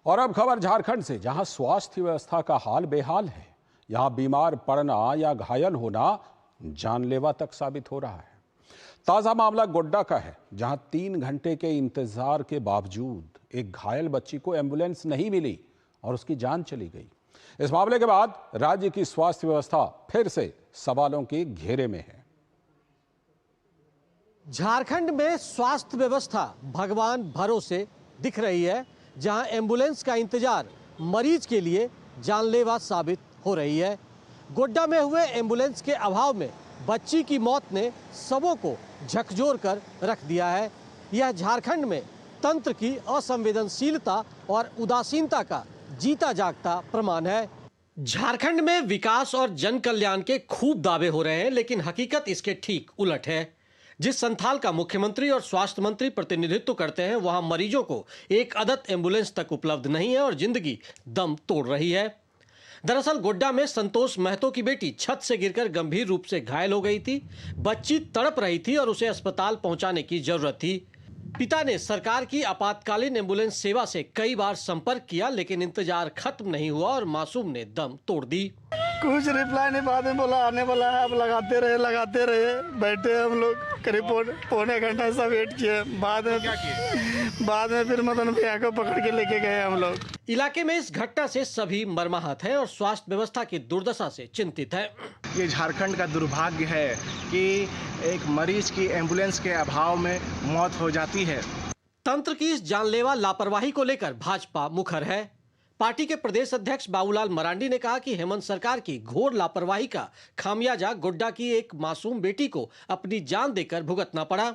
और अब खबर झारखंड से, जहां स्वास्थ्य व्यवस्था का हाल बेहाल है। यहां बीमार पड़ना या घायल होना जानलेवा तक साबित हो रहा है। ताजा मामला गोड्डा का है, जहां 3 घंटे के इंतजार के बावजूद एक घायल बच्ची को एम्बुलेंस नहीं मिली और उसकी जान चली गई। इस मामले के बाद राज्य की स्वास्थ्य व्यवस्था फिर से सवालों के घेरे में है। झारखंड में स्वास्थ्य व्यवस्था भगवान भरोसे दिख रही है, जहां एम्बुलेंस का इंतजार मरीज के लिए जानलेवा साबित हो रही है। गोड्डा में हुए एम्बुलेंस के अभाव में बच्ची की मौत ने सबों को झकझोर कर रख दिया है। यह झारखंड में तंत्र की असंवेदनशीलता और उदासीनता का जीता जागता प्रमाण है। झारखंड में विकास और जन कल्याण के खूब दावे हो रहे हैं, लेकिन हकीकत इसके ठीक उलट है। जिस संथाल का मुख्यमंत्री और स्वास्थ्य मंत्री प्रतिनिधित्व करते हैं, वहां मरीजों को एक अदद एम्बुलेंस तक उपलब्ध नहीं है और जिंदगी दम तोड़ रही है। दरअसल गोड्डा में संतोष महतो की बेटी छत से गिरकर गंभीर रूप से घायल हो गई थी। बच्ची तड़प रही थी और उसे अस्पताल पहुंचाने की जरूरत थी। पिता ने सरकार की आपातकालीन एम्बुलेंस सेवा से कई बार संपर्क किया, लेकिन इंतजार खत्म नहीं हुआ और मासूम ने दम तोड़ दी। कुछ रिप्लाई नहीं, बाद में बोला आने वाला है। अब लगाते रहे बैठे हम लोग करीब पौने घंटा ऐसा वेट किए। बाद में फिर मदन भैया को पकड़ के लेके गए हम लोग। इलाके में इस घटना से सभी मर्माहत हैं और स्वास्थ्य व्यवस्था की दुर्दशा से चिंतित है। ये झारखंड का दुर्भाग्य है कि एक मरीज की एम्बुलेंस के अभाव में मौत हो जाती है। तंत्र की इस जानलेवा लापरवाही को लेकर भाजपा मुखर है। पार्टी के प्रदेश अध्यक्ष बाबूलाल मरांडी ने कहा कि हेमंत सरकार की घोर लापरवाही का खामियाजा गोड्डा की एक मासूम बेटी को अपनी जान देकर भुगतना पड़ा।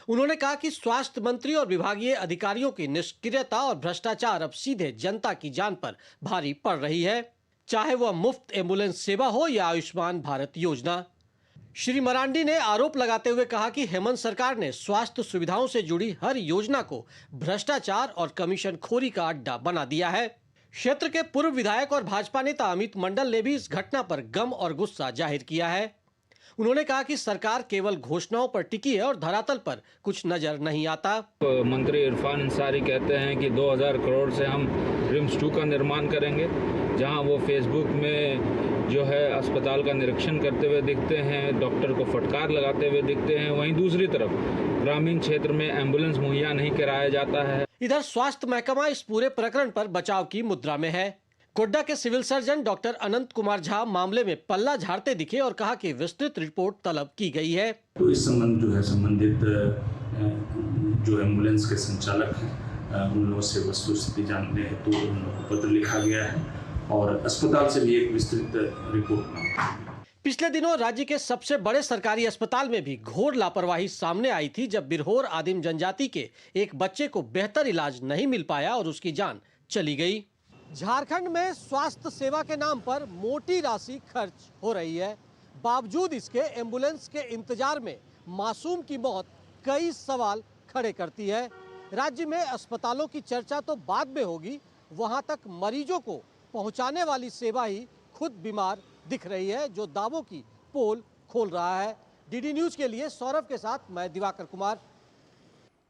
उन्होंने कहा कि स्वास्थ्य मंत्री और विभागीय अधिकारियों की निष्क्रियता और भ्रष्टाचार अब सीधे जनता की जान पर भारी पड़ रही है, चाहे वह मुफ्त एम्बुलेंस सेवा हो या आयुष्मान भारत योजना। श्री मरांडी ने आरोप लगाते हुए कहा कि हेमंत सरकार ने स्वास्थ्य सुविधाओं से जुड़ी हर योजना को भ्रष्टाचार और कमीशनखोरी का अड्डा बना दिया है। क्षेत्र के पूर्व विधायक और भाजपा नेता अमित मंडल ने भी इस घटना पर गम और गुस्सा जाहिर किया है। उन्होंने कहा कि सरकार केवल घोषणाओं पर टिकी है और धरातल पर कुछ नजर नहीं आता। मंत्री इरफान अंसारी कहते हैं कि 2000 करोड़ से हम रिम्स 2 का निर्माण करेंगे, जहां वो फेसबुक में जो है अस्पताल का निरीक्षण करते हुए दिखते हैं, डॉक्टर को फटकार लगाते हुए दिखते हैं। वहीं दूसरी तरफ ग्रामीण क्षेत्र में एम्बुलेंस मुहैया नहीं कराया जाता है। इधर स्वास्थ्य महकमा इस पूरे प्रकरण पर बचाव की मुद्रा में है। गोड्डा के सिविल सर्जन डॉक्टर अनंत कुमार झा मामले में पल्ला झाड़ते दिखे और कहा कि विस्तृत रिपोर्ट तलब की गई है। तो इस संबंध जो है संबंधित जो एम्बुलेंस के संचालक हैं उन लोगों से वस्तुस्थिति जानने हेतु पत्र लिखा गया है और अस्पताल से भी एक विस्तृत रिपोर्ट। पिछले दिनों राज्य के सबसे बड़े सरकारी अस्पताल में भी घोर लापरवाही सामने आई थी, जब बिरहोर आदिम जनजाति के एक बच्चे को बेहतर इलाज नहीं मिल पाया और उसकी जान चली गई। झारखंड में स्वास्थ्य सेवा के नाम पर मोटी राशि खर्च हो रही है, बावजूद इसके एम्बुलेंस के इंतजार में मासूम की मौत कई सवाल खड़े करती है। राज्य में अस्पतालों की चर्चा तो बाद में होगी, वहां तक मरीजों को पहुंचाने वाली सेवा ही खुद बीमार दिख रही है, जो दावों की पोल खोल रहा है। डीडी न्यूज के लिए सौरभ के साथ मैं दिवाकर कुमार।